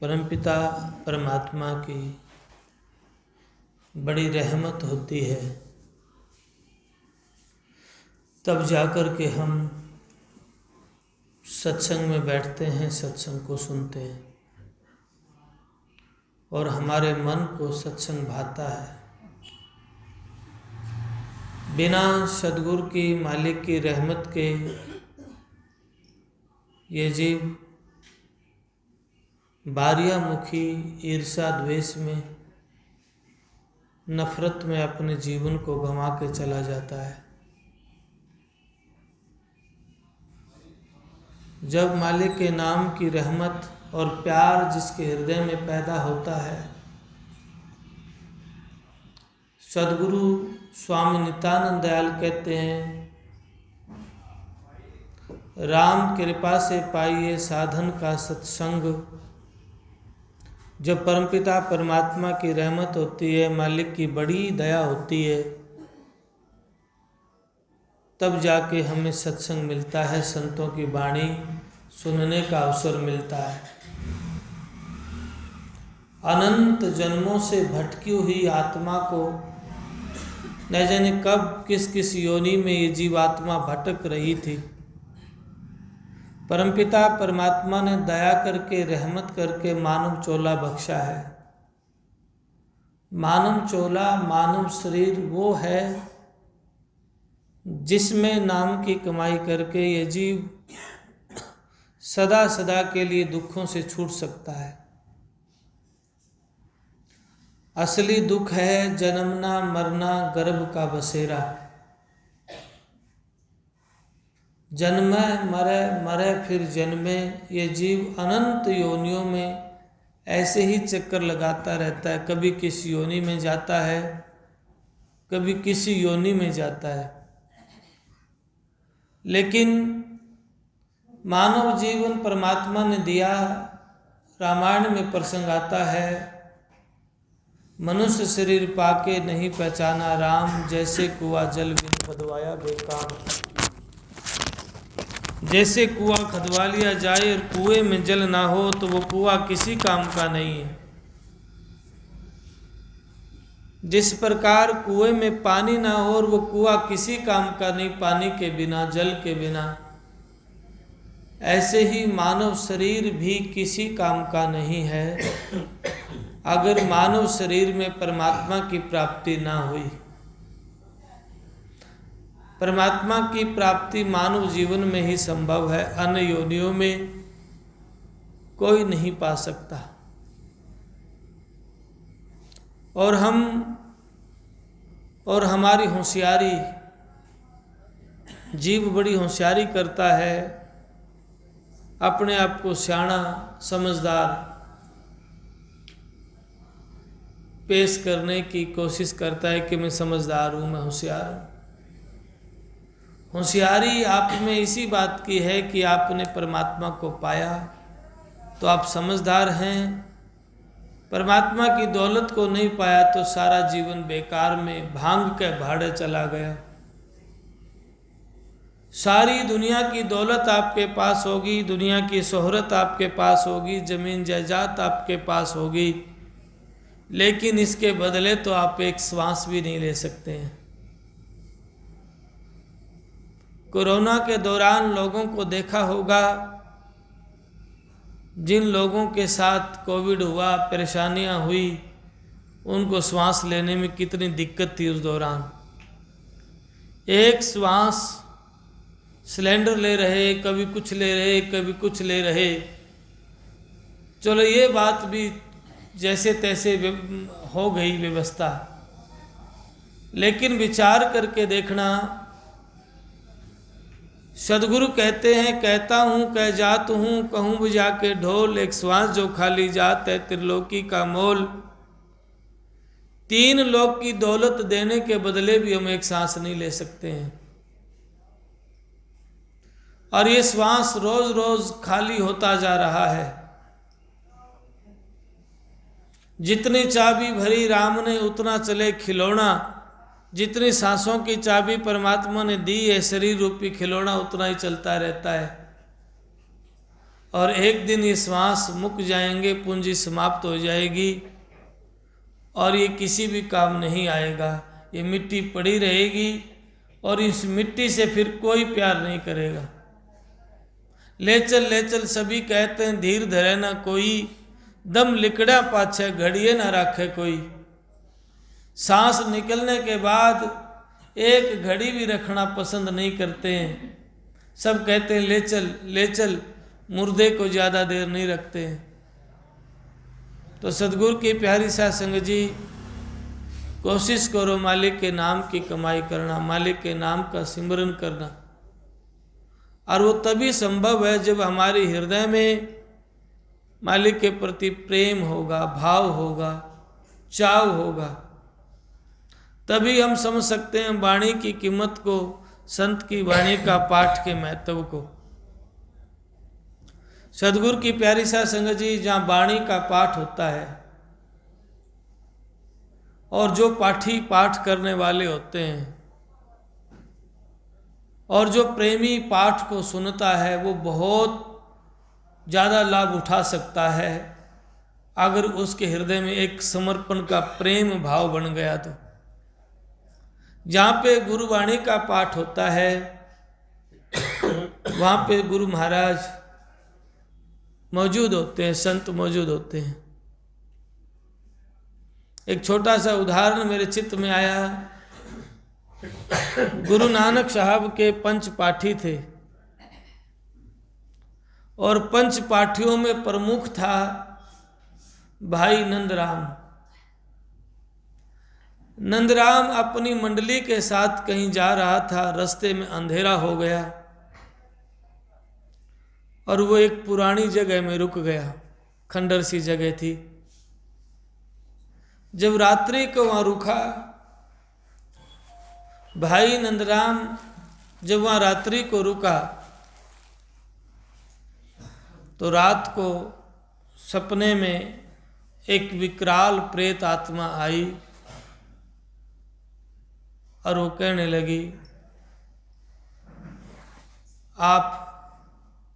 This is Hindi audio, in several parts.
परमपिता परमात्मा की बड़ी रहमत होती है, तब जाकर के हम सत्संग में बैठते हैं, सत्संग को सुनते हैं और हमारे मन को सत्संग भाता है। बिना सद्गुरु की, मालिक की रहमत के ये जीव बारियामुखी, ईर्षा, द्वेष में, नफरत में अपने जीवन को गंवा के चला जाता है। जब मालिक के नाम की रहमत और प्यार जिसके हृदय में पैदा होता है, सद्गुरु स्वामी नित्यानंद दयाल कहते हैं, राम कृपा से पाइए साधन का सत्संग। जब परमपिता परमात्मा की रहमत होती है, मालिक की बड़ी दया होती है, तब जाके हमें सत्संग मिलता है, संतों की वाणी सुनने का अवसर मिलता है। अनंत जन्मों से भटकी हुई आत्मा को न जाने कब किस किस योनि में ये जीवात्मा भटक रही थी, परमपिता परमात्मा ने दया करके, रहमत करके मानव चोला बख्शा है। मानव चोला, मानव शरीर वो है जिसमें नाम की कमाई करके ये जीव सदा सदा के लिए दुखों से छूट सकता है। असली दुख है जन्मना मरना, गर्भ का बसेरा। जन्मे मरे, मरे फिर जन्मे, ये जीव अनंत योनियों में ऐसे ही चक्कर लगाता रहता है। कभी किसी योनि में जाता है, कभी किसी योनि में जाता है। लेकिन मानव जीवन परमात्मा ने दिया। रामायण में प्रसंग आता है, मनुष्य शरीर पाके नहीं पहचाना राम, जैसे कुआं जल बिन खदवाया बेकाम। जैसे कुआं खदवा लिया जाए और कुएं में जल ना हो तो वो कुआं किसी काम का नहीं है। जिस प्रकार कुएं में पानी ना हो और वो कुआं किसी काम का नहीं, पानी के बिना, जल के बिना, ऐसे ही मानव शरीर भी किसी काम का नहीं है अगर मानव शरीर में परमात्मा की प्राप्ति ना हुई। परमात्मा की प्राप्ति मानव जीवन में ही संभव है, अन्य योनियों में कोई नहीं पा सकता। और हमारी होशियारी, जीव बड़ी होशियारी करता है, अपने आप को सियाना समझदार पेश करने की कोशिश करता है कि मैं समझदार हूँ, मैं होशियार हूँ। होशियारी आप में इसी बात की है कि आपने परमात्मा को पाया तो आप समझदार हैं। परमात्मा की दौलत को नहीं पाया तो सारा जीवन बेकार में भांग के भाड़े चला गया। सारी दुनिया की दौलत आपके पास होगी, दुनिया की शोहरत आपके पास होगी, जमीन जायदाद आपके पास होगी, लेकिन इसके बदले तो आप एक श्वास भी नहीं ले सकते हैं। कोरोना के दौरान लोगों को देखा होगा, जिन लोगों के साथ कोविड हुआ, परेशानियां हुई, उनको श्वास लेने में कितनी दिक्कत थी उस दौरान। एक श्वास सिलेंडर ले रहे, कभी कुछ ले रहे, कभी कुछ ले रहे। चलो ये बात भी जैसे तैसे हो गई व्यवस्था, लेकिन विचार करके देखना, सदगुरु कहते हैं, कहता हूँ कह जात हूँ, कहूँ बुझा के ढोल, एक श्वास जो खाली जात है त्रिलोकी का मोल। 3 लोक की दौलत देने के बदले भी हम एक सांस नहीं ले सकते हैं। और ये श्वास रोज रोज खाली होता जा रहा है। जितनी चाबी भरी राम ने उतना चले खिलौना, जितनी सांसों की चाबी परमात्मा ने दी है, शरीर रूपी खिलौना उतना ही चलता रहता है। और एक दिन ये श्वास मुक जाएंगे, पूंजी समाप्त हो जाएगी और ये किसी भी काम नहीं आएगा। ये मिट्टी पड़ी रहेगी और इस मिट्टी से फिर कोई प्यार नहीं करेगा। ले चल सभी कहते हैं, धीर धरे ना कोई, दम लिकड़ा पाछे घड़िए ना राखे कोई। सांस निकलने के बाद एक घड़ी भी रखना पसंद नहीं करते हैं। सब कहते हैं ले चल, मुर्दे को ज़्यादा देर नहीं रखते हैं। तो सदगुरु की प्यारी साध संगत जी, कोशिश करो मालिक के नाम की कमाई करना, मालिक के नाम का सिमरन करना। और वो तभी संभव है जब हमारे हृदय में मालिक के प्रति प्रेम होगा, भाव होगा, चाव होगा। तभी हम समझ सकते हैं वाणी की कीमत को, संत की वाणी का पाठ के महत्व को। सदगुरु की प्यारी साध संगत जी, जहाँ वाणी का पाठ होता है और जो पाठी पाठ करने वाले होते हैं और जो प्रेमी पाठ को सुनता है, वो बहुत ज़्यादा लाभ उठा सकता है अगर उसके हृदय में एक समर्पण का प्रेम भाव बन गया। तो जहाँ पे गुरुवाणी का पाठ होता है वहाँ पे गुरु महाराज मौजूद होते हैं, संत मौजूद होते हैं। एक छोटा सा उदाहरण मेरे चित्त में आया। गुरु नानक साहब के 5 पाठी थे और 5 पाठियों में प्रमुख था भाई नंदराम। नंदराम अपनी मंडली के साथ कहीं जा रहा था, रास्ते में अंधेरा हो गया और वो एक पुरानी जगह में रुक गया, खंडर सी जगह थी। जब रात्रि को वहाँ रुका, भाई नंदराम जब वहाँ रात्रि को रुका तो रात को सपने में एक विकराल प्रेत आत्मा आई और वो कहने लगी, आप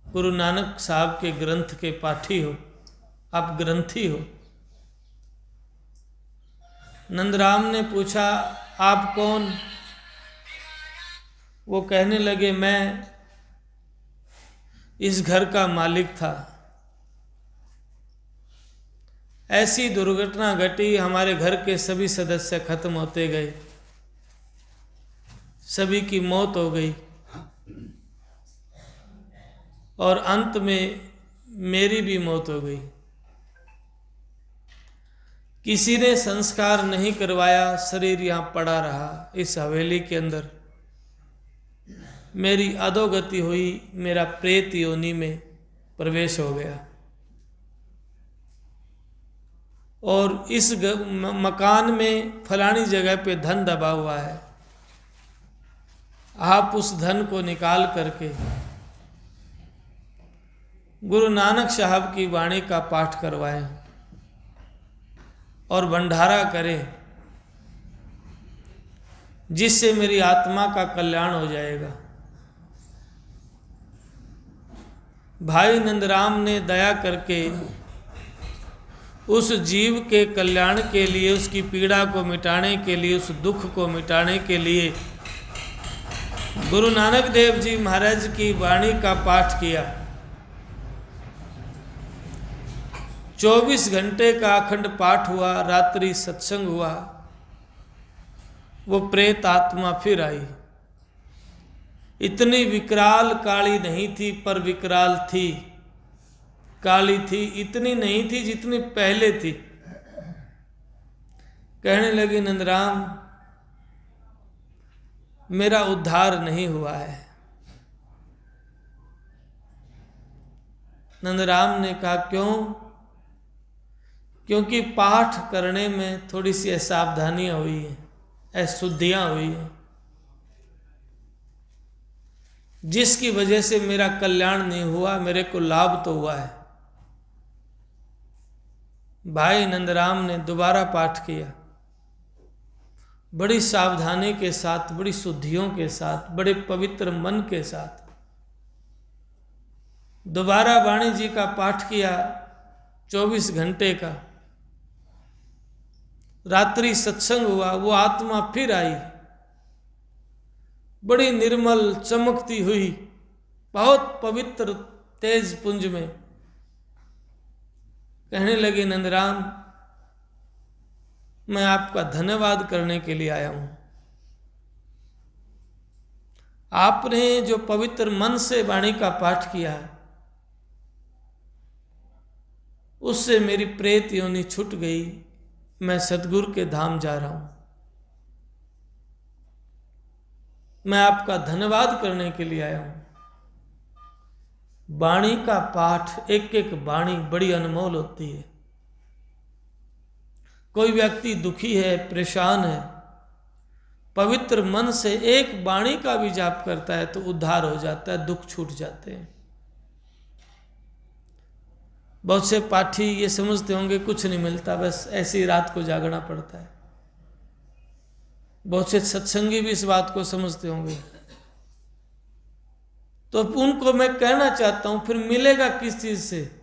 गुरु नानक साहब के ग्रंथ के पाठी हो, आप ग्रंथी हो। नंदराम ने पूछा, आप कौन? वो कहने लगे, मैं इस घर का मालिक था। ऐसी दुर्घटना घटी, हमारे घर के सभी सदस्य खत्म होते गए, सभी की मौत हो गई और अंत में मेरी भी मौत हो गई। किसी ने संस्कार नहीं करवाया, शरीर यहाँ पड़ा रहा इस हवेली के अंदर। मेरी अधोगति हुई, मेरा प्रेत योनि में प्रवेश हो गया और इस मकान में फलानी जगह पे धन दबा हुआ है। आप उस धन को निकाल करके गुरु नानक साहब की वाणी का पाठ करवाएं और भंडारा करें, जिससे मेरी आत्मा का कल्याण हो जाएगा। भाई नंदराम ने दया करके उस जीव के कल्याण के लिए, उसकी पीड़ा को मिटाने के लिए, उस दुख को मिटाने के लिए गुरु नानक देव जी महाराज की वाणी का पाठ किया। 24 घंटे का अखंड पाठ हुआ, रात्रि सत्संग हुआ। वो प्रेत आत्मा फिर आई। इतनी विकराल काली नहीं थी, पर विकराल थी, काली थी। इतनी नहीं थी जितनी पहले थी। कहने लगी, नंदराम मेरा उद्धार नहीं हुआ है। नंदराम ने कहा, क्यों? क्योंकि पाठ करने में थोड़ी सी असावधानियां हुई हैं, अशुद्धियां हुई हैं, जिसकी वजह से मेरा कल्याण नहीं हुआ, मेरे को लाभ तो हुआ है। भाई नंदराम ने दोबारा पाठ किया, बड़ी सावधानी के साथ, बड़ी शुद्धियों के साथ, बड़े पवित्र मन के साथ। दोबारा वाणी जी का पाठ किया 24 घंटे का। रात्रि सत्संग हुआ, वो आत्मा फिर आई, बड़ी निर्मल चमकती हुई, बहुत पवित्र तेज पुंज में। कहने लगे, नंदराम, मैं आपका धन्यवाद करने के लिए आया हूं। आपने जो पवित्र मन से वाणी का पाठ किया, उससे मेरी प्रेत योनि छूट गई। मैं सतगुरु के धाम जा रहा हूं। मैं आपका धन्यवाद करने के लिए आया हूं। वाणी का पाठ, एक एक वाणी बड़ी अनमोल होती है। कोई व्यक्ति दुखी है, परेशान है, पवित्र मन से एक वाणी का भी जाप करता है तो उद्धार हो जाता है, दुख छूट जाते हैं। बहुत से पाठी ये समझते होंगे कुछ नहीं मिलता, बस ऐसी रात को जागना पड़ता है। बहुत से सत्संगी भी इस बात को समझते होंगे। तो उनको मैं कहना चाहता हूं, फिर मिलेगा किस चीज से?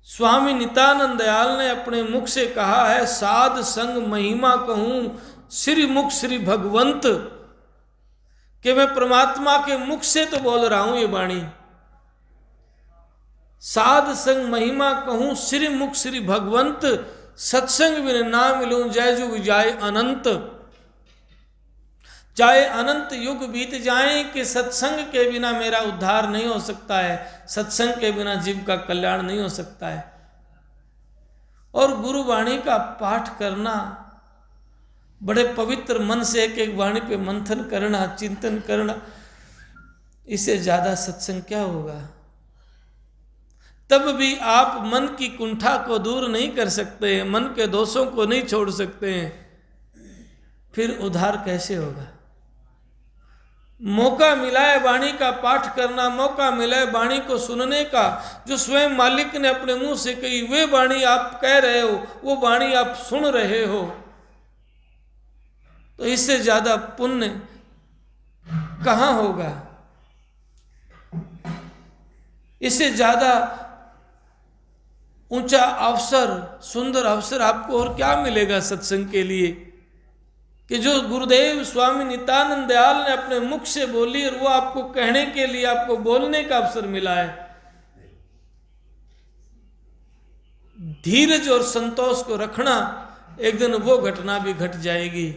स्वामी नित्यानंद दयाल ने अपने मुख से कहा है, साध संग महिमा कहूं श्री मुख श्री भगवंत, कि मैं परमात्मा के मुख से तो बोल रहा हूं ये वाणी। साध संग महिमा कहूं श्री मुख श्री भगवंत, सत्संग बिन ना मिलूं जय जुग जाए अनंत। चाहे अनंत युग बीत जाएं कि सत्संग के बिना मेरा उद्धार नहीं हो सकता है, सत्संग के बिना जीव का कल्याण नहीं हो सकता है। और गुरु वाणी का पाठ करना, बड़े पवित्र मन से एक एक वाणी पे मंथन करना, चिंतन करना, इससे ज्यादा सत्संग क्या होगा? तब भी आप मन की कुंठा को दूर नहीं कर सकते हैं, मन के दोषों को नहीं छोड़ सकते हैं, फिर उद्धार कैसे होगा? मौका मिला है वाणी का पाठ करना, मौका मिला है वाणी को सुनने का, जो स्वयं मालिक ने अपने मुंह से कही, वे वाणी आप कह रहे हो, वो वाणी आप सुन रहे हो, तो इससे ज्यादा पुण्य कहां होगा? इससे ज्यादा ऊंचा अवसर, सुंदर अवसर आपको और क्या मिलेगा सत्संग के लिए, कि जो गुरुदेव स्वामी नित्यानंद दयाल ने अपने मुख से बोली और वो आपको कहने के लिए, आपको बोलने का अवसर मिला है। धीरज और संतोष को रखना, एक दिन वो घटना भी घट जाएगी।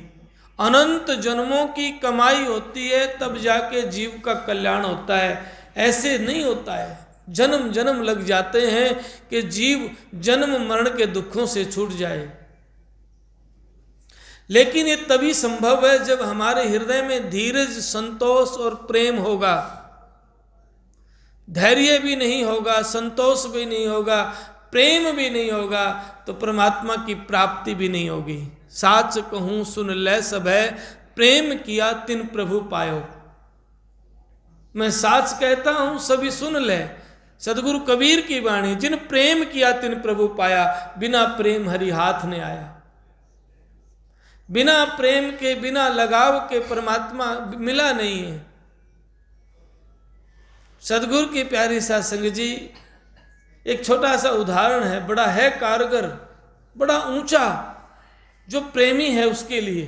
अनंत जन्मों की कमाई होती है, तब जाके जीव का कल्याण होता है, ऐसे नहीं होता है। जन्म जन्म लग जाते हैं कि जीव जन्म मरण के दुखों से छूट जाए। लेकिन ये तभी संभव है जब हमारे हृदय में धीरज, संतोष और प्रेम होगा। धैर्य भी नहीं होगा, संतोष भी नहीं होगा, प्रेम भी नहीं होगा, तो परमात्मा की प्राप्ति भी नहीं होगी। साच कहूं सुन ले सब है, प्रेम किया तिन प्रभु पायो। मैं साच कहता हूं, सभी सुन ले। सदगुरु कबीर की वाणी, जिन प्रेम किया तिन प्रभु पाया, बिना प्रेम हरि हाथ ने आया। बिना प्रेम के, बिना लगाव के परमात्मा मिला नहीं है। सदगुरु की प्यारी साध संगत जी, एक छोटा सा उदाहरण है, बड़ा है कारगर, बड़ा ऊंचा, जो प्रेमी है उसके लिए।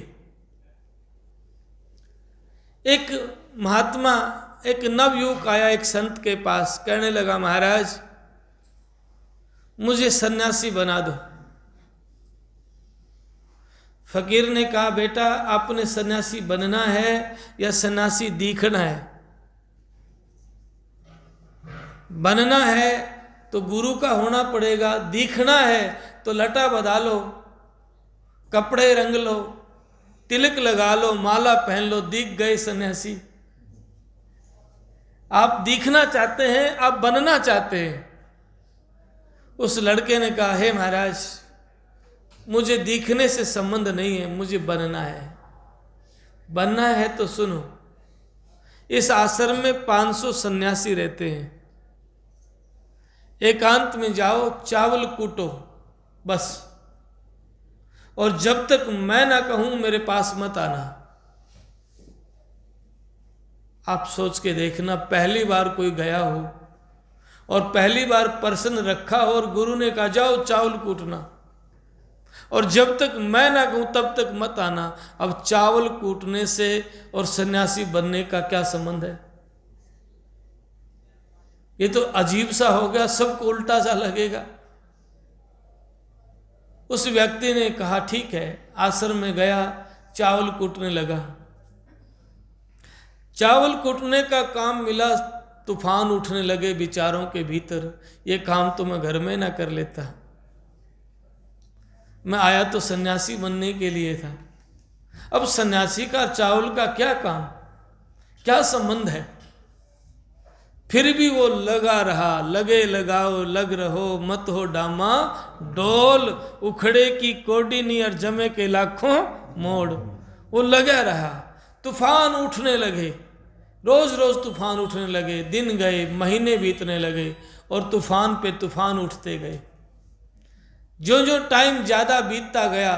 एक महात्मा, एक नवयुवक आया एक संत के पास, कहने लगा, महाराज मुझे सन्यासी बना दो। फकीर ने कहा, बेटा आपने सन्यासी बनना है या सन्यासी दिखना है? बनना है तो गुरु का होना पड़ेगा, दिखना है तो लटा बधा लो, कपड़े रंग लो, तिलक लगा लो, माला पहन लो, दिख गए सन्यासी। आप दिखना चाहते हैं, आप बनना चाहते हैं। उस लड़के ने कहा, हे महाराज मुझे दिखने से संबंध नहीं है, मुझे बनना है। बनना है तो सुनो, इस आश्रम में 500 सन्यासी रहते हैं। एकांत में जाओ, चावल कूटो बस, और जब तक मैं ना कहूं मेरे पास मत आना। आप सोच के देखना, पहली बार कोई गया हो और पहली बार प्रश्न रखा हो और गुरु ने कहा जाओ चावल कूटना, और जब तक मैं ना कहूं तब तक मत आना। अब चावल कूटने से और सन्यासी बनने का क्या संबंध है? ये तो अजीब सा हो गया, सबको उल्टा सा लगेगा। उस व्यक्ति ने कहा ठीक है, आश्रम में गया, चावल कूटने लगा। चावल कूटने का काम मिला, तूफान उठने लगे विचारों के भीतर। ये काम तो मैं घर में ना कर लेता, मैं आया तो सन्यासी बनने के लिए था। अब सन्यासी का चावल का क्या काम, क्या संबंध है? फिर भी वो लगा रहा, लगे लगाओ लग रहो, मत हो डामा डोल, उखड़े की कोडी नियर जमे के लाखों मोड़। वो लगा रहा, तूफान उठने लगे, रोज रोज तूफान उठने लगे, दिन गए, महीने बीतने लगे और तूफान पे तूफान उठते गए। जो जो टाइम ज्यादा बीतता गया,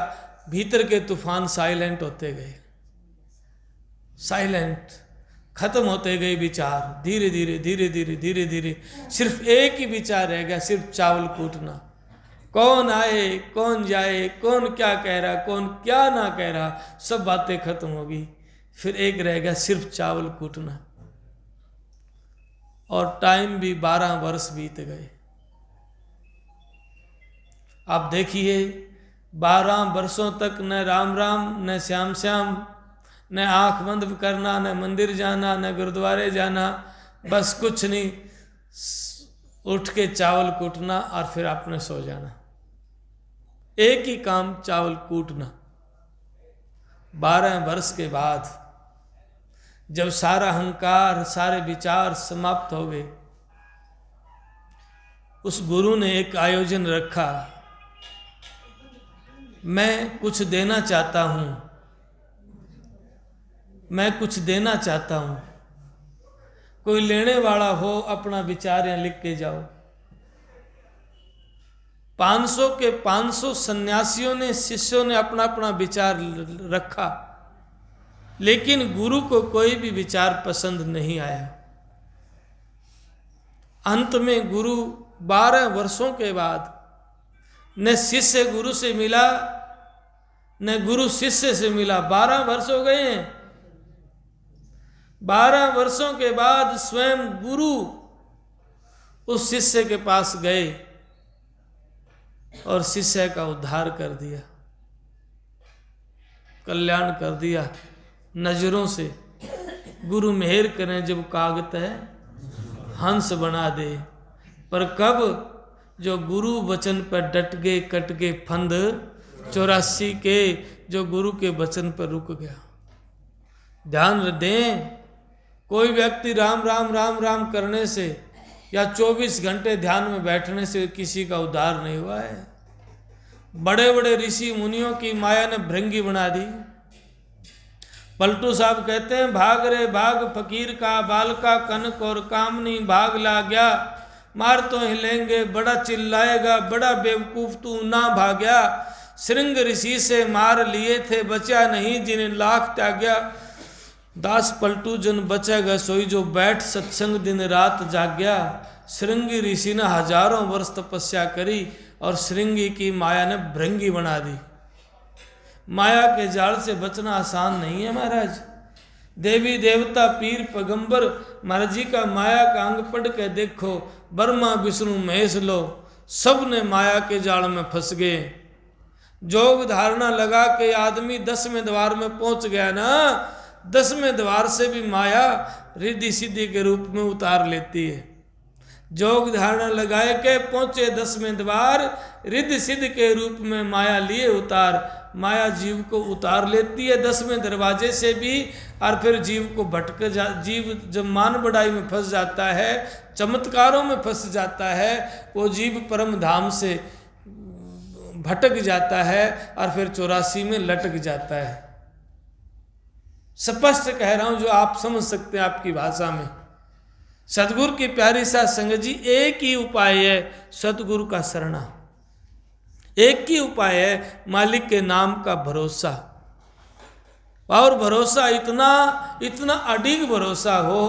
भीतर के तूफान साइलेंट होते गए, साइलेंट, खत्म होते गए विचार। धीरे धीरे धीरे धीरे धीरे धीरे सिर्फ एक ही विचार रह गया, सिर्फ चावल कूटना। कौन आए कौन जाए, कौन क्या कह रहा, कौन क्या ना कह रहा, सब बातें खत्म हो गई। फिर एक रह गया, सिर्फ चावल कूटना। और टाइम भी 12 वर्ष बीत गए। आप देखिए, 12 वर्षों तक न राम राम, न श्याम श्याम, न आंख बंद करना, न मंदिर जाना, न गुरुद्वारे जाना, बस कुछ नहीं, उठ के चावल कूटना और फिर आपने सो जाना। एक ही काम, चावल कूटना। 12 वर्ष के बाद जब सारा अहंकार, सारे विचार समाप्त हो गए, उस गुरु ने एक आयोजन रखा, मैं कुछ देना चाहता हूं, मैं कुछ देना चाहता हूं, कोई लेने वाला हो अपना विचार यहाँ लिख के जाओ। 500 के 500 सन्यासियों ने, शिष्यों ने अपना अपना विचार रखा, लेकिन गुरु को कोई भी विचार पसंद नहीं आया। अंत में गुरु 12 वर्षों के बाद न शिष्य गुरु से मिला, न गुरु शिष्य से मिला। 12 वर्ष हो गए हैं। 12 वर्षों के बाद स्वयं गुरु उस शिष्य के पास गए और शिष्य का उद्धार कर दिया, कल्याण कर दिया नजरों से। गुरु मेहर करें जब कागत है हंस बना दे, पर कब? जो गुरु वचन पर डट गए, कट गए फंद 84 के, जो गुरु के वचन पर रुक गया। ध्यान दें, कोई व्यक्ति राम राम राम राम करने से या 24 घंटे ध्यान में बैठने से किसी का उद्धार नहीं हुआ है। बड़े बड़े ऋषि मुनियों की माया ने भृंगी बना दी। पलटू साहब कहते हैं, भाग रे भाग फकीर का, बाल का कनक और कामनी भाग ला गया, मार तो हिलेंगे, बड़ा चिल्लाएगा, बड़ा बेवकूफ तू ना भाग्या। श्रृंग ऋषि से मार लिए थे, बचा नहीं जिन्हें लाख त्याग्या। दास पलटू जन बचेगा सोई, जो बैठ सत्संग दिन रात जाग्या। श्रृंगी ऋषि ने हजारों वर्ष तपस्या करी और श्रृंगी की माया ने भृंगी बना दी। माया के जाल से बचना आसान नहीं है महाराज। देवी देवता पीर पैगंबर महाराज जी का माया का अंग पढ़ के देखो, ब्रह्मा विष्णु महेश लो, सब ने माया के जाल में फंस गए। जोग धारणा लगा के आदमी 10वें द्वार में पहुंच गया ना, 10वें द्वार से भी माया रिद्धि सिद्धि के रूप में उतार लेती है। जोग धारणा लगाए के पहुंचे 10वें द्वार, रिद्धि सिद्धि के रूप में माया लिए उतार। माया जीव को उतार लेती है 10वें दरवाजे से भी, और फिर जीव को जीव जब मान बढ़ाई में फंस जाता है, चमत्कारों में फंस जाता है, वो जीव परम धाम से भटक जाता है और फिर 84 में लटक जाता है। स्पष्ट कह रहा हूं जो आप समझ सकते हैं आपकी भाषा में। सतगुरु की प्यारी सा संगत जी, एक ही उपाय है सतगुरु का शरणा, एक ही उपाय है मालिक के नाम का भरोसा। और भरोसा इतना इतना अडिग भरोसा हो,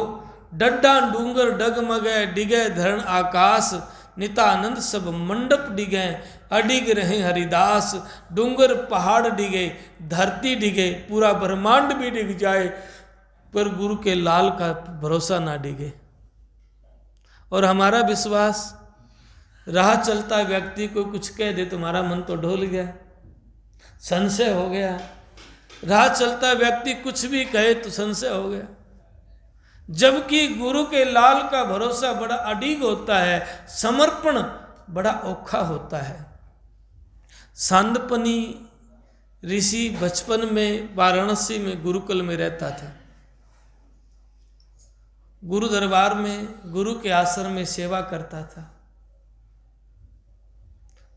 डड्डा डूंगर डगमगे डिगे धरण आकाश, नितानंद सब मंडप डिगे अडिग रहे हरिदास। डूंगर पहाड़ डिगे धरती डिगे पूरा ब्रह्मांड भी डिग जाए, पर गुरु के लाल का भरोसा ना डिगे। और हमारा विश्वास, राह चलता व्यक्ति को कुछ कह दे तुम्हारा मन तो ढोल गया, संशय हो गया। राह चलता व्यक्ति कुछ भी कहे तो संशय हो गया। जबकि गुरु के लाल का भरोसा बड़ा अडिग होता है, समर्पण बड़ा औखा होता है। सांदपनी ऋषि बचपन में वाराणसी में गुरुकुल में रहता था। गुरु दरबार में गुरु के आश्रम में सेवा करता था।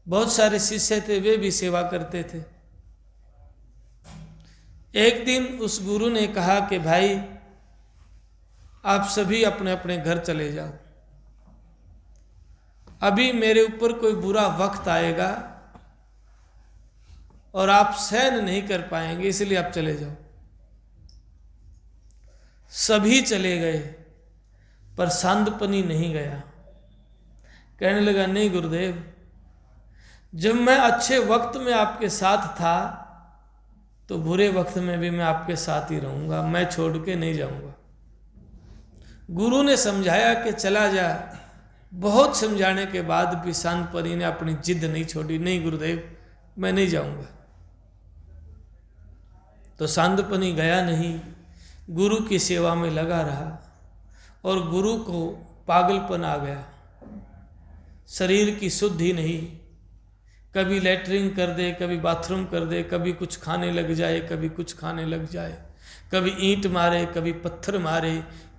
बहुत सारे शिष्य थे, वे भी सेवा करते थे। एक दिन उस गुरु ने कहा कि भाई आप सभी अपने अपने घर चले जाओ, अभी मेरे ऊपर कोई बुरा वक्त आएगा और आप सहन नहीं कर पाएंगे, इसलिए आप चले जाओ। सभी चले गए, पर सांदपनी नहीं गया। कहने लगा नहीं गुरुदेव, जब मैं अच्छे वक्त में आपके साथ था तो बुरे वक्त में भी मैं आपके साथ ही रहूंगा, मैं छोड़ के नहीं जाऊंगा। गुरु ने समझाया कि चला जा। बहुत समझाने के बाद भी सांदपनी ने अपनी जिद नहीं छोड़ी, नहीं गुरुदेव मैं नहीं जाऊंगा। तो सांदपनी गया नहीं, गुरु की सेवा में लगा रहा। और गुरु को पागलपन आ गया, शरीर की शुद्धि नहीं, कभी लेटरिन कर दे, कभी बाथरूम कर दे, कभी कुछ खाने लग जाए, कभी कुछ खाने लग जाए, कभी ईंट मारे, कभी पत्थर मारे।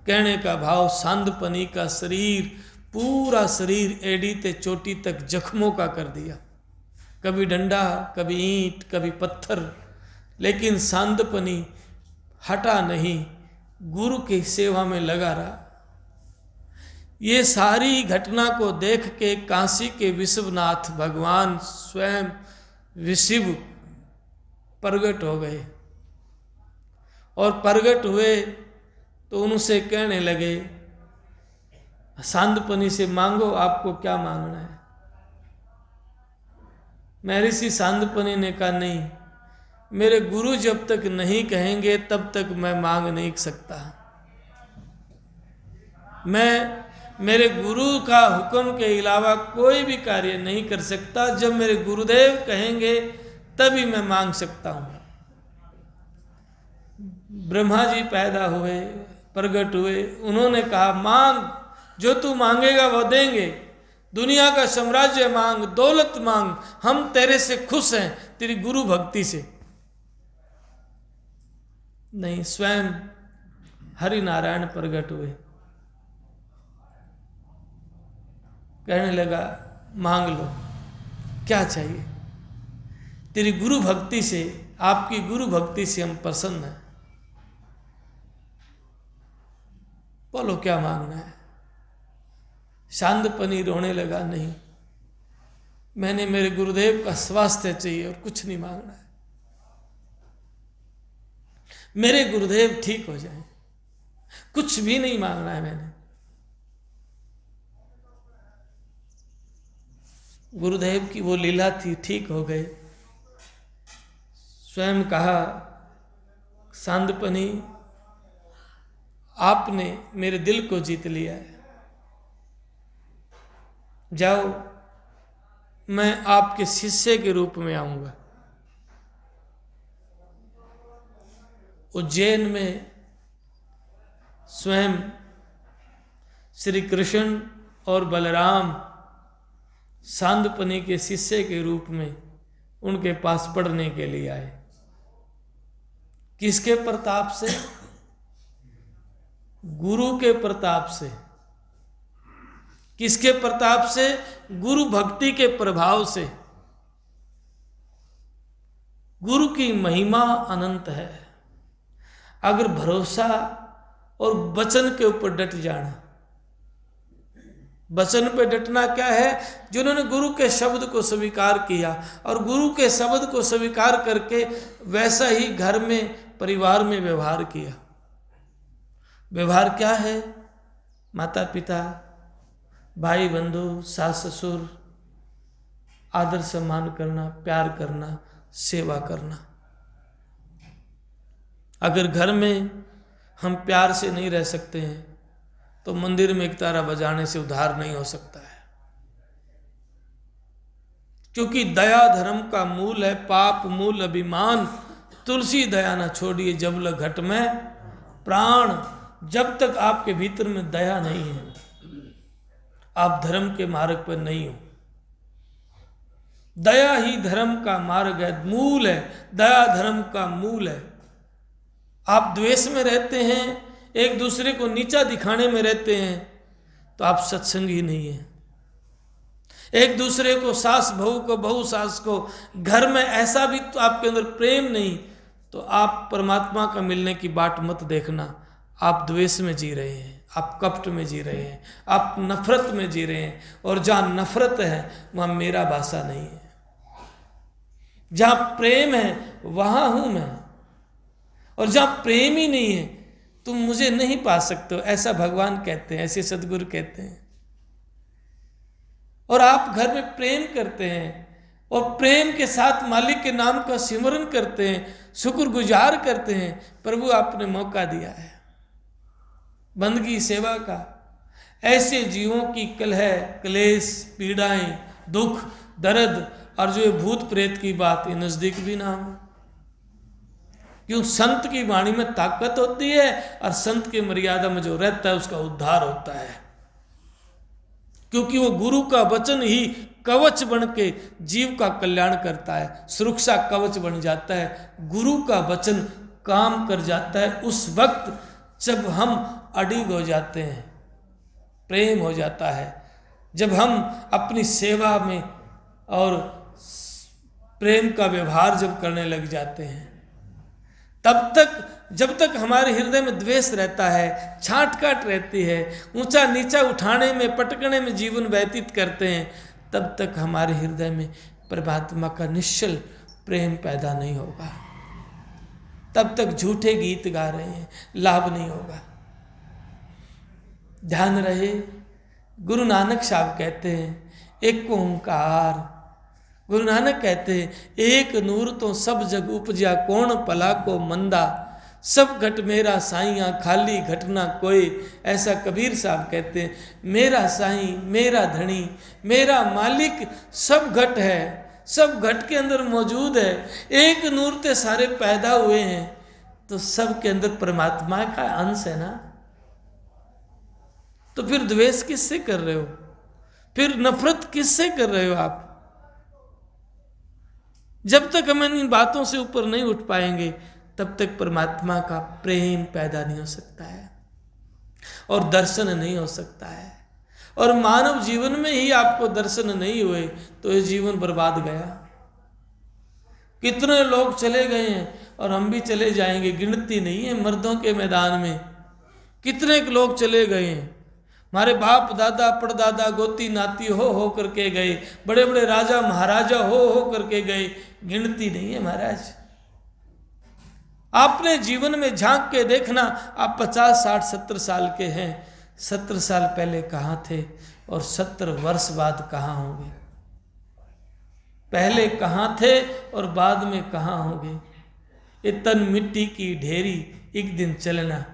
कहने का भाव सांदपनी का शरीर, पूरा शरीर एड़ी ते चोटी तक जख्मों का कर दिया, कभी डंडा, कभी ईंट, कभी पत्थर। लेकिन सांदपनी हटा नहीं, गुरु की सेवा में लगा रहा। ये सारी घटना को देख के काशी के विश्वनाथ भगवान स्वयं विशिव प्रगट हो गए। और प्रगट हुए तो उनसे कहने लगे, सांदपनी से मांगो, आपको क्या मांगना है। महर्षि सांदपनी ने कहा नहीं, मेरे गुरु जब तक नहीं कहेंगे तब तक मैं मांग नहीं सकता। मैं मेरे गुरु का हुक्म के अलावा कोई भी कार्य नहीं कर सकता। जब मेरे गुरुदेव कहेंगे तभी मैं मांग सकता हूं। ब्रह्मा जी पैदा हुए, प्रकट हुए, उन्होंने कहा मांग, जो तू मांगेगा वो देंगे। दुनिया का साम्राज्य मांग, दौलत मांग, हम तेरे से खुश हैं, तेरी गुरु भक्ति से। नहीं, स्वयं हरि नारायण प्रकट हुए। कहने लगा मांग लो, क्या चाहिए। तेरी गुरु भक्ति से, आपकी गुरु भक्ति से हम प्रसन्न हैं, बोलो क्या मांगना है। सांदपनी रोने लगा, नहीं, मैंने मेरे गुरुदेव का स्वास्थ्य चाहिए और कुछ नहीं मांगना है। मेरे गुरुदेव ठीक हो जाएं, कुछ भी नहीं मांगना है मैंने। गुरुदेव की वो लीला थी, ठीक हो गए। स्वयं कहा, सांदपनी आपने मेरे दिल को जीत लिया है, जाओ, मैं आपके शिष्य के रूप में आऊंगा। उज्जैन में स्वयं श्री कृष्ण और बलराम सांदपनी के शिष्य के रूप में उनके पास पढ़ने के लिए आए। किसके प्रताप से? गुरु के प्रताप से। किसके प्रताप से? गुरु भक्ति के प्रभाव से। गुरु की महिमा अनंत है। अगर भरोसा और वचन के ऊपर डट जाना। वचन पे डटना क्या है? जिन्होंने गुरु के शब्द को स्वीकार किया और गुरु के शब्द को स्वीकार करके वैसा ही घर में परिवार में व्यवहार किया। व्यवहार क्या है? माता पिता, भाई बंधु, सास ससुर, आदर सम्मान करना, प्यार करना, सेवा करना। अगर घर में हम प्यार से नहीं रह सकते हैं तो मंदिर में एक तारा बजाने से उद्धार नहीं हो सकता है। क्योंकि दया धर्म का मूल है, पाप मूल अभिमान। तुलसी दया न छोड़िए जब लग घट में प्राण। जब तक आपके भीतर में दया नहीं है, आप धर्म के मार्ग पर नहीं हो। दया ही धर्म का मार्ग है, मूल है। दया धर्म का मूल है। आप द्वेष में रहते हैं, एक दूसरे को नीचा दिखाने में रहते हैं, तो आप सत्संगी नहीं है। एक दूसरे को, सास बहू को, बहू सास को, घर में ऐसा भी तो आपके अंदर प्रेम नहीं, तो आप परमात्मा का मिलने की बाट मत देखना। आप द्वेष में जी रहे हैं, आप कपट में जी रहे हैं, आप नफरत में जी रहे हैं। और जहाँ नफरत है वहाँ मेरा वासा नहीं है। जहाँ प्रेम है वहाँ हूँ मैं। और जहाँ प्रेम ही नहीं है तुम मुझे नहीं पा सकते हो, ऐसा भगवान कहते हैं, ऐसे सदगुरु कहते हैं। और आप घर में प्रेम करते हैं और प्रेम के साथ मालिक के नाम का सिमरन करते हैं, शुक्रगुजार करते हैं। प्रभु आपने मौका दिया है बंदगी सेवा का। ऐसे जीवों की कलह, क्लेश, पीड़ाएं, दुख, दर्द और जो ये भूत प्रेत की बात, ये नजदीक भी ना हो। क्यों? संत की वाणी में ताकत होती है और संत की मर्यादा में जो रहता है उसका उद्धार होता है। क्योंकि वो गुरु का वचन ही कवच बन के जीव का कल्याण करता है, सुरक्षा कवच बन जाता है। गुरु का वचन काम कर जाता है उस वक्त जब हम अडिग हो जाते हैं, प्रेम हो जाता है, जब हम अपनी सेवा में और प्रेम का व्यवहार जब करने लग जाते हैं। तब तक, जब तक हमारे हृदय में द्वेष रहता है, छांट काट रहती है, ऊंचा नीचा उठाने में, पटकने में जीवन व्यतीत करते हैं, तब तक हमारे हृदय में परमात्मा का निश्चल प्रेम पैदा नहीं होगा। तब तक झूठे गीत गा रहे हैं, लाभ नहीं होगा। ध्यान रहे, गुरु नानक साहब कहते हैं एक ओंकार। गुरु नानक कहते हैं एक नूर तो सब जग उपजा, कौन पला को मंदा। सब घट मेरा साईं, खाली घट ना कोई। ऐसा कबीर साहब कहते हैं, मेरा साईं, मेरा धनी, मेरा मालिक सब घट है, सब घट के अंदर मौजूद है। एक नूर ते सारे पैदा हुए हैं, तो सब के अंदर परमात्मा का अंश है ना। तो फिर द्वेष किससे कर रहे हो? फिर नफरत किससे कर रहे हो आप? जब तक हम इन बातों से ऊपर नहीं उठ पाएंगे तब तक परमात्मा का प्रेम पैदा नहीं हो सकता है और दर्शन नहीं हो सकता है। और मानव जीवन में ही आपको दर्शन नहीं हुए तो ये जीवन बर्बाद गया। कितने लोग चले गए हैं और हम भी चले जाएंगे, गिनती नहीं है। मर्दों के मैदान में कितने लोग चले गए हैं। हमारे बाप दादा परदादा गोती नाती हो करके गए, बड़े बड़े राजा महाराजा हो करके गए, गिनती नहीं है महाराज। आपने जीवन में झांक के देखना, आप 50, 60, 70 साल के हैं, 70 साल पहले कहाँ थे और 70 वर्ष बाद कहाँ होंगे? पहले कहाँ थे और बाद में कहाँ होंगे? ये तन मिट्टी की ढेरी, एक दिन चलना।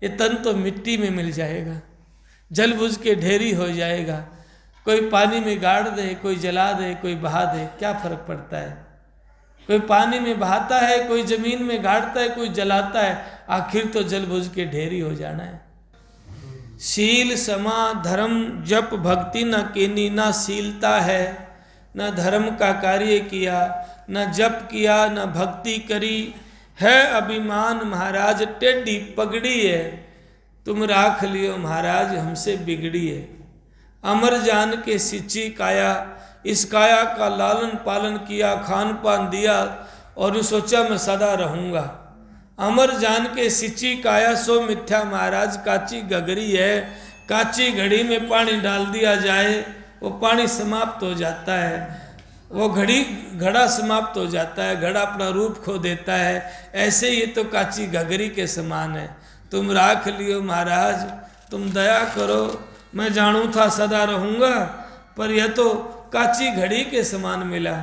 ये तन तो मिट्टी में मिल जाएगा, जल बुझ के ढेरी हो जाएगा। कोई पानी में गाड़ दे, कोई जला दे, कोई बहा दे, क्या फर्क पड़ता है? कोई पानी में बहाता है, कोई जमीन में गाड़ता है, कोई जलाता है, आखिर तो जल बुझ के ढेरी हो जाना है। शील समा धर्म जप भक्ति न कीनी, ना शीलता है न धर्म का कार्य किया, न जप किया न भक्ति करी, है अभिमान महाराज टेढ़ी पगड़ी है, तुम राख लियो महाराज हमसे बिगड़ी है। अमर जान के सिंची काया, इस काया का लालन पालन किया, खान पान दिया और सोचा मैं सदा रहूँगा। अमर जान के सिंची काया सो मिथ्या महाराज काची गगरी है। काची घड़ी में पानी डाल दिया जाए वो पानी समाप्त हो जाता है। वो घड़ा समाप्त हो जाता है, घड़ा अपना रूप खो देता है। ऐसे ये तो काची घघरी के समान है। तुम राख लियो महाराज, तुम दया करो, मैं जानू था सदा रहूँगा, पर यह तो काची घड़ी के समान मिला।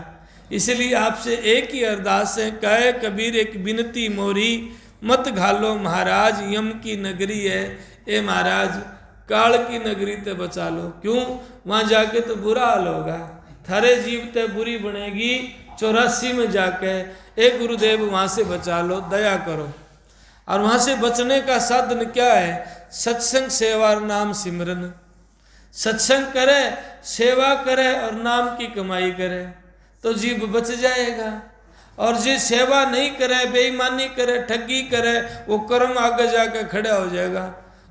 इसलिए आपसे एक ही अरदास है, कहे कबीर एक विनती मोरी, मत घालो महाराज यम की नगरी है। ए महाराज काल की नगरी ते बचा लो। क्यों? वहाँ जाके तो बुरा हाल होगा, थारे जीव ते बुरी बनेगी 84 में जाके। ए गुरुदेव वहाँ से बचा लो, दया करो। और वहाँ से बचने का साधन क्या है? सत्संग सेवा और नाम सिमरन। सत्संग करे, सेवा करे और नाम की कमाई करे तो जीव बच जाएगा। और जो सेवा नहीं करे, बेईमानी करे, ठगी करे, वो कर्म आगे जाकर खड़ा हो जाएगा।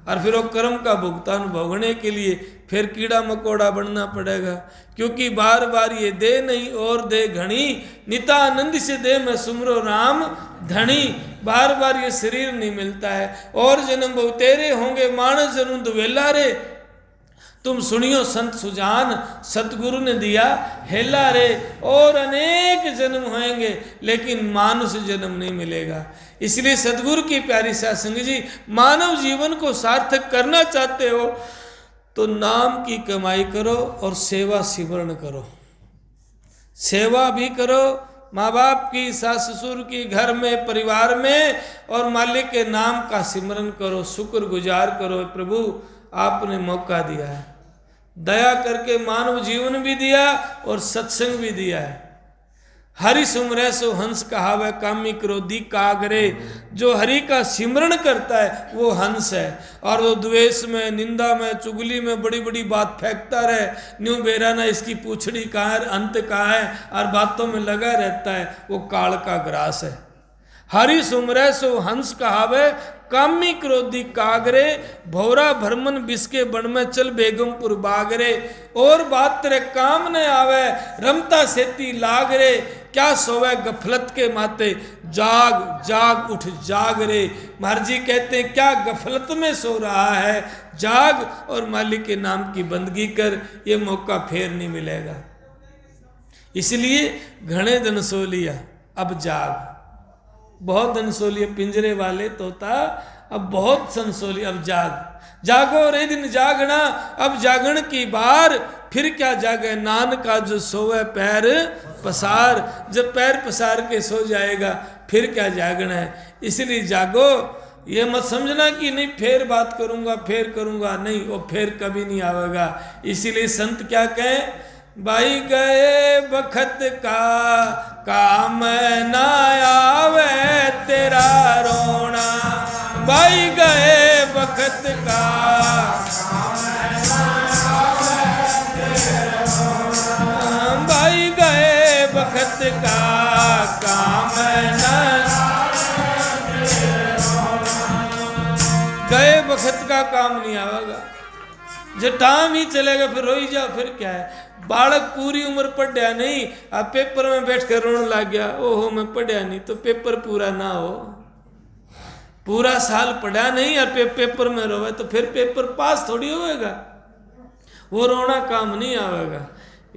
और फिर वो कर्म का भुगतान भोगने के लिए फिर कीड़ा मकोड़ा बनना पड़ेगा। क्योंकि बार बार ये दे नहीं और दे घनी, नितानंद से दे मैं सुमरो राम धनी। बार बार ये शरीर नहीं मिलता है। और जन्म बहु तेरे होंगे मानस जन्म दुवेला रे। तुम सुनियो संत सुजान, सतगुरु ने दिया हेला रे। और अनेक जन्म होंगे लेकिन मानुष जन्म नहीं मिलेगा। इसलिए सतगुरु की प्यारी सत्संग जी, मानव जीवन को सार्थक करना चाहते हो तो नाम की कमाई करो और सेवा सिमरण करो। सेवा भी करो, माँ बाप की, सास ससुर की, घर में, परिवार में, और मालिक के नाम का सिमरन करो, शुक्र गुजार करो। प्रभु आपने मौका दिया है, दया करके मानव जीवन भी दिया और सत्संग भी दिया है। हरि सुमरै सो हंस कहावै, कामी क्रोधी कागरे। जो हरि का सिमरण करता है वो हंस है। और वो द्वेष में, निंदा में, चुगली में बड़ी बड़ी बात फेंकता रहे, न्यू बेरा ना इसकी पूछड़ी कहाँ है, अंत कहाँ है, और बातों में लगा रहता है, वो काल का ग्रास है। हरि सुमरै सो हंस कहावे, कामी क्रोधी कागरे। भौरा भरमन बिस्के बन में चल बेगमपुर बागरे। और बात तेरे काम न आवे, रमता सेती लागरे। क्या सोवे गफलत के माते, जाग जाग उठ जाग रे। महाराज जी कहते हैं क्या गफलत में सो रहा है, जाग और मालिक के नाम की बंदगी कर, ये मौका फिर नहीं मिलेगा। इसलिए घने दिन सो लिया, अब जाग। बहुत दिन सो लिए पिंजरे वाले तोता, अब बहुत सन सो लिया, अब जाग। जागो रे दिन जागना, अब जागण की बार। फिर क्या जागे नान का जो सोवे पैर पसार। जब पैर पसार के सो जाएगा फिर क्या जागना है। इसलिए जागो। ये मत समझना कि नहीं फिर बात करूंगा, फिर करूंगा, नहीं, वो फिर कभी नहीं आवेगा। इसीलिए संत क्या कहें, भाई गए बखत का काम ना आवे तेरा रोना। भाई गए बखत का भाई गए बखत का काम ना, गए बखत का काम नहीं आवेगा। जब टाइम ही चलेगा फिर रोई जाओ, फिर क्या है। बालक पूरी उम्र पढ़या नहीं, अब पेपर में बैठ कर रोने लग गया, ओहो मैं पढ़या नहीं, तो पेपर पूरा ना हो। पूरा साल पढ़ा नहीं और पेपर में रोवे तो फिर पेपर पास थोड़ी होएगा। वो रोना काम नहीं आवेगा।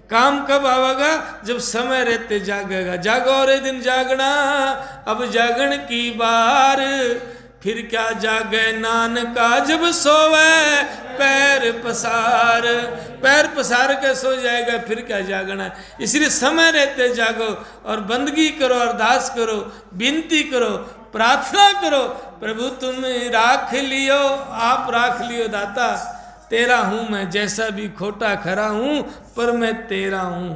काम कब आवेगा, जब समय रहते जागेगा। जागो रे दिन जागना, अब जागण की बार। फिर क्या जागे नानका जब सोवे पैर पसार। पैर पसार के सो जाएगा, फिर क्या जागना है। इसलिए समय रहते जागो और बंदगी करो, अरदास करो, विनती करो, प्रार्थना करो। प्रभु तुम राख लियो, आप राख लियो दाता। तेरा हूँ मैं, जैसा भी खोटा खरा हूँ, पर मैं तेरा हूँ।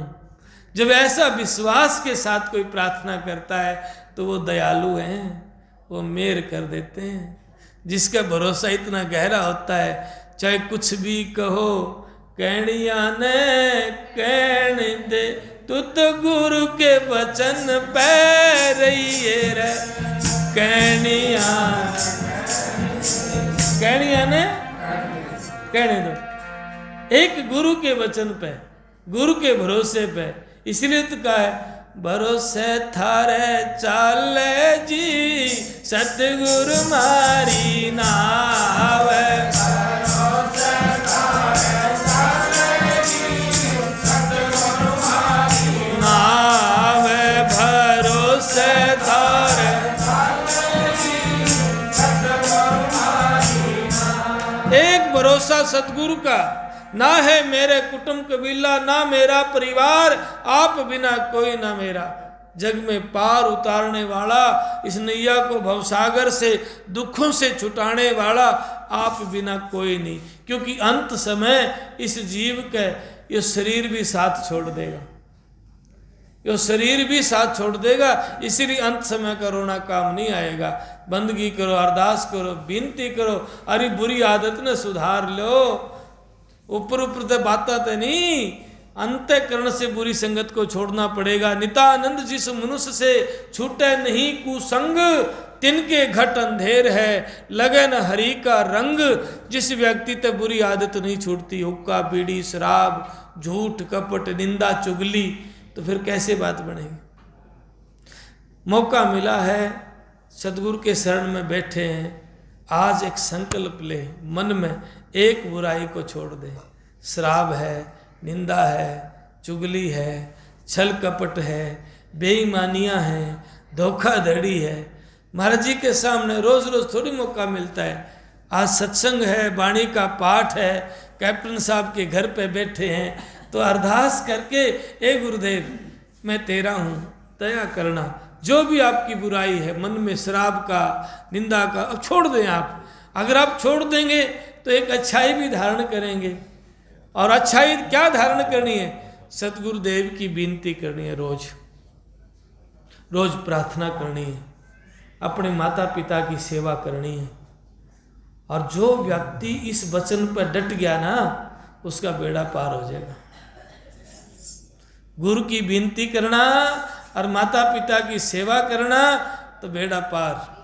जब ऐसा विश्वास के साथ कोई प्रार्थना करता है तो वो दयालु हैं, वो मेर कर देते हैं। जिसका भरोसा इतना गहरा होता है, चाहे कुछ भी कहो, कहनिया ने कहन दे, तू तो गुरु के वचन पे रही रे। कहनिया ने कहने दो, एक गुरु के वचन पे, गुरु के भरोसे पे। इसलिए तो कहा है, भरोसे थारे चाले जी, सतगुरु मारी नावे। भरोसे थारे चाले जी, सतगुरु मारी नावे। सतगुरु का, ना है मेरे कुटुंब कबीला, ना मेरा परिवार, आप बिना कोई ना मेरा। जग में पार उतारने वाला, इस नैया को भवसागर से दुखों से छुटाने वाला, आप बिना कोई नहीं। क्योंकि अंत समय इस जीव के ये शरीर भी साथ छोड़ देगा, ये शरीर भी साथ छोड़ देगा। इसीलिए अंत समय का रोना काम नहीं आएगा। बंदगी करो, अरदास करो, विनती करो, अरे बुरी आदत ने सुधार लो। ऊपर ऊपर तो बातें तो नहीं, अंतःकरण से बुरी संगत को छोड़ना पड़ेगा। नित्यानंद जिस मनुष्य से छूटे नहीं कुसंग, तिनके घट अंधेर है, लगे न हरि का रंग। जिस व्यक्ति तक बुरी आदत नहीं छूटती, हुक्का बीड़ी शराब झूठ कपट निंदा चुगली, तो फिर कैसे बात बनेगी। मौका मिला है, सदगुरु के शरण में बैठे हैं, आज एक संकल्प ले, मन में एक बुराई को छोड़ दे। शराब है, निंदा है, चुगली है, छल कपट है, बेईमानियां हैं, धोखाधड़ी है। महाराज जी के सामने रोज रोज थोड़ी मौका मिलता है। आज सत्संग है, वाणी का पाठ है, कैप्टन साहब के घर पे बैठे हैं, तो अरदास करके, ए गुरुदेव मैं तेरा हूँ, दया करना। जो भी आपकी बुराई है मन में, शराब का, निंदा का, अब छोड़ दें आप। अगर आप छोड़ देंगे तो एक अच्छाई भी धारण करेंगे। और अच्छाई क्या धारण करनी है? सतगुरुदेव की विनती करनी है, रोज रोज प्रार्थना करनी है, अपने माता पिता की सेवा करनी है। और जो व्यक्ति इस वचन पर डट गया ना, उसका बेड़ा पार हो जाएगा। गुरु की विनती करना और माता पिता की सेवा करना, तो बेड़ा पार।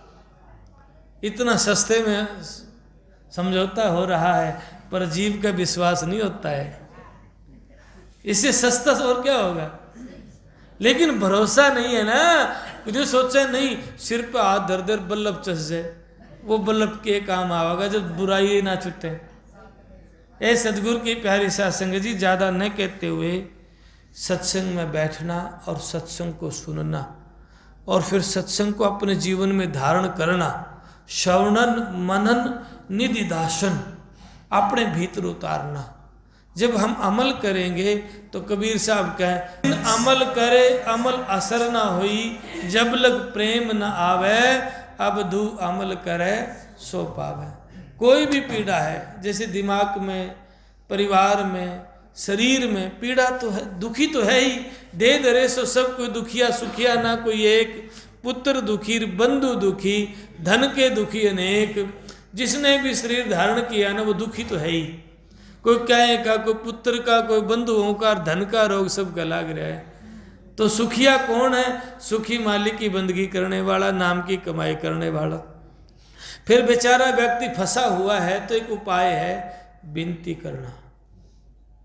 इतना सस्ते में समझौता हो रहा है, पर जीव का विश्वास नहीं होता है। इससे सस्ता और क्या होगा? लेकिन भरोसा नहीं है ना। मुझे सोचा नहीं, सिर पे हाथ धर धर बल्लभ चस जाए, वो बल्लभ के काम आवेगा जब बुराई ना छुटे। ए सदगुरु की प्यारी सत्संग जी, ज़्यादा न कहते हुए सत्संग में बैठना और सत्संग को सुनना, और फिर सत्संग को अपने जीवन में धारण करना। श्रवणन मनन निधिदासन, अपने भीतर उतारना। जब हम अमल करेंगे तो कबीर साहब कहें, अमल करे अमल असर ना हुई, जब लग प्रेम न आवे, अब दू अमल करे सो पावे। कोई भी पीड़ा है, जैसे दिमाग में, परिवार में, शरीर में पीड़ा तो है, दुखी तो है ही। दे दरे सो सब कोई दुखिया सुखिया ना कोई एक, पुत्र दुखी बंधु दुखी, धन के दुखी अनेक। जिसने भी शरीर धारण किया ना, वो दुखी तो है ही। कोई क्या का, कोई पुत्र का, कोई बंधुओं का, धन का रोग सबका लाग रहा है। तो सुखिया कौन है? सुखी मालिक की बंदगी करने वाला, नाम की कमाई करने वाला। फिर बेचारा व्यक्ति फंसा हुआ है, तो एक उपाय है विनती करना,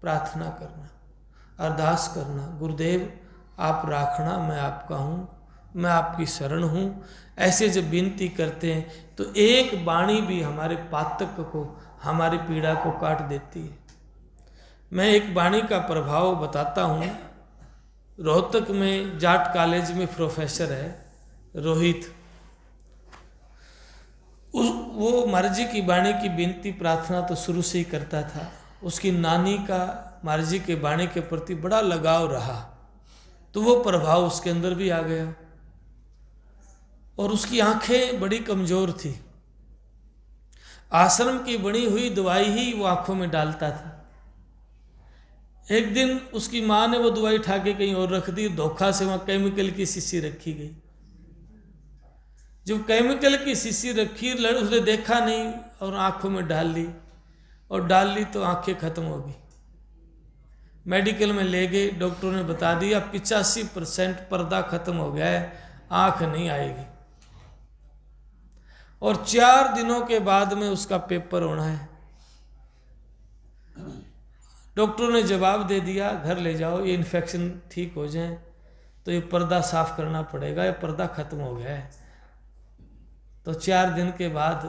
प्रार्थना करना, अरदास करना। गुरुदेव आप राखना, मैं आपका हूँ, मैं आपकी शरण हूँ। ऐसे जब विनती करते हैं तो एक वाणी भी हमारे पातक को, हमारी पीड़ा को काट देती है। मैं एक वाणी का प्रभाव बताता हूँ। रोहतक में जाट कॉलेज में प्रोफेसर है रोहित, वो महाराज जी की वाणी की विनती प्रार्थना तो शुरू से ही करता था। उसकी नानी का महाराज जी के वाणी के प्रति बड़ा लगाव रहा, तो वो प्रभाव उसके अंदर भी आ गया। और उसकी आंखें बड़ी कमजोर थी, आश्रम की बनी हुई दवाई ही वो आंखों में डालता था। एक दिन उसकी माँ ने वो दवाई उठा के कहीं और रख दी, धोखा से वहाँ केमिकल की शीशी रखी गई। जब केमिकल की शीशी रखी, उसने देखा नहीं और आंखों में डाल ली, और डाल ली तो आंखें खत्म हो गई। मेडिकल में ले गए, डॉक्टरों ने बता दिया 85% पर्दा खत्म हो गया है, आंख नहीं आएगी। और 4 दिनों के बाद में उसका पेपर होना है। डॉक्टरों ने जवाब दे दिया, घर ले जाओ, ये इन्फेक्शन ठीक हो जाए तो ये पर्दा साफ करना पड़ेगा, ये पर्दा खत्म हो गया है। तो 4 दिन के बाद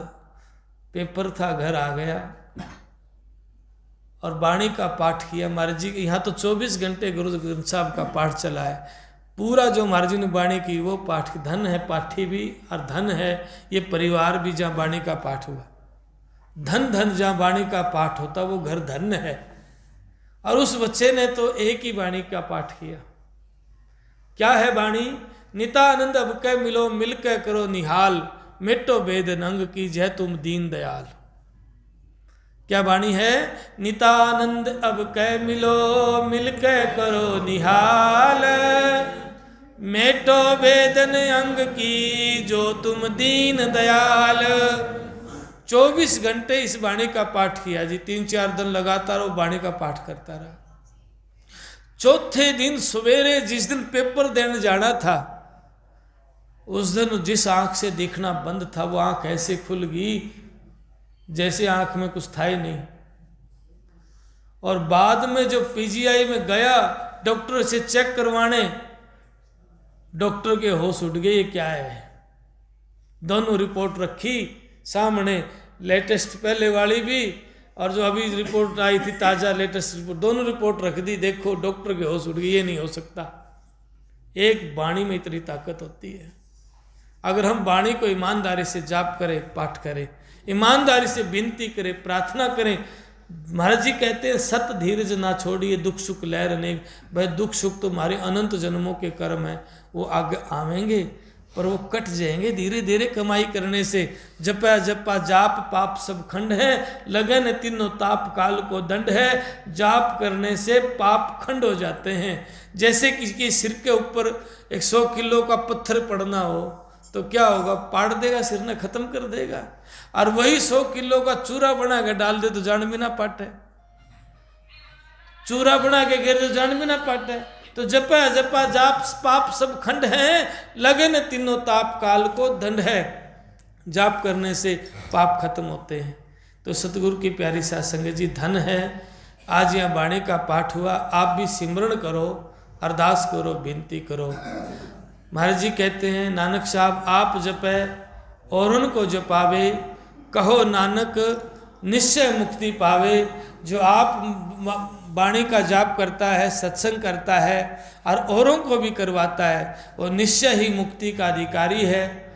पेपर था, घर आ गया और वाणी का पाठ किया। महाराज जी यहाँ तो 24 घंटे गुरु ग्रंथ साहब का पाठ चला है। पूरा जो महाराज जी ने वाणी की वो पाठ, धन है पाठी भी और धन है ये परिवार भी जहाँ वाणी का पाठ हुआ। धन धन जहाँ वाणी का पाठ होता वो घर धन्य है। और उस बच्चे ने तो एक ही वाणी का पाठ किया। क्या है वाणी? नितानंद अब कै मिलो मिल कै करो निहाल, मिटो भेद नंग की जय तुम दीन दयाल। क्या वाणी है? नितानंद अब कै मिलो मिल कै करो निहाल, मेटो वेदन अंग की जो तुम दीन दयाल। 24 घंटे इस वाणी का पाठ किया जी, 3-4 दिन लगातार वो वाणी का पाठ करता रहा। चौथे दिन सवेरे जिस दिन पेपर देने जाना था, उस दिन जिस आंख से देखना बंद था वो आंख ऐसे खुल गई जैसे आंख में कुछ था ही नहीं। और बाद में जब पीजीआई में गया डॉक्टर से चेक करवाने, डॉक्टर के होश उड़ गए, ये क्या है। दोनों रिपोर्ट रखी सामने, लेटेस्ट पहले वाली भी और जो अभी रिपोर्ट आई थी ताज़ा लेटेस्ट रिपोर्ट, दोनों रिपोर्ट रख दी। देखो डॉक्टर के होश उड़ गए, ये नहीं हो सकता। एक वाणी में इतनी ताकत होती है। अगर हम वाणी को ईमानदारी से जाप करें, पाठ करें, ईमानदारी से विनती करें, प्रार्थना करें। महाराज जी कहते हैं सत धीरज ना छोड़िए दुख सुख लहर अनेक। भाई दुख सुख तो हमारे अनंत जन्मों के कर्म है, वो आगे आवेंगे पर वो कट जाएंगे धीरे धीरे कमाई करने से। जपा जपा जाप पाप सब खंड है, लगन तीनों ताप काल को दंड है। जाप करने से पाप खंड हो जाते हैं। जैसे किसी के सिर के ऊपर 100 किलो का पत्थर पड़ना हो तो क्या होगा? पाड़ देगा, सिर ने खत्म कर देगा। और वही 100 किलो का चूरा बना के डाल दे तो जान भी ना पाटे। चूरा बना के गिर तो जान भी ना पाटे। तो जपा जपा जाप पाप सब खंड है, लगे न तीनों ताप काल को दंड है। जाप करने से पाप खत्म होते हैं। तो सतगुरु की प्यारी साध संगत जी, धन है आज यहाँ वाणी का पाठ हुआ। आप भी सिमरण करो, अरदास करो, विनती करो। महाराज जी कहते हैं नानक साहब आप जपे और उनको जपावे, कहो नानक निश्चय मुक्ति पावे। जो आप वाणी का जाप करता है, सत्संग करता है और औरों को भी करवाता है, वो निश्चय ही मुक्ति का अधिकारी है।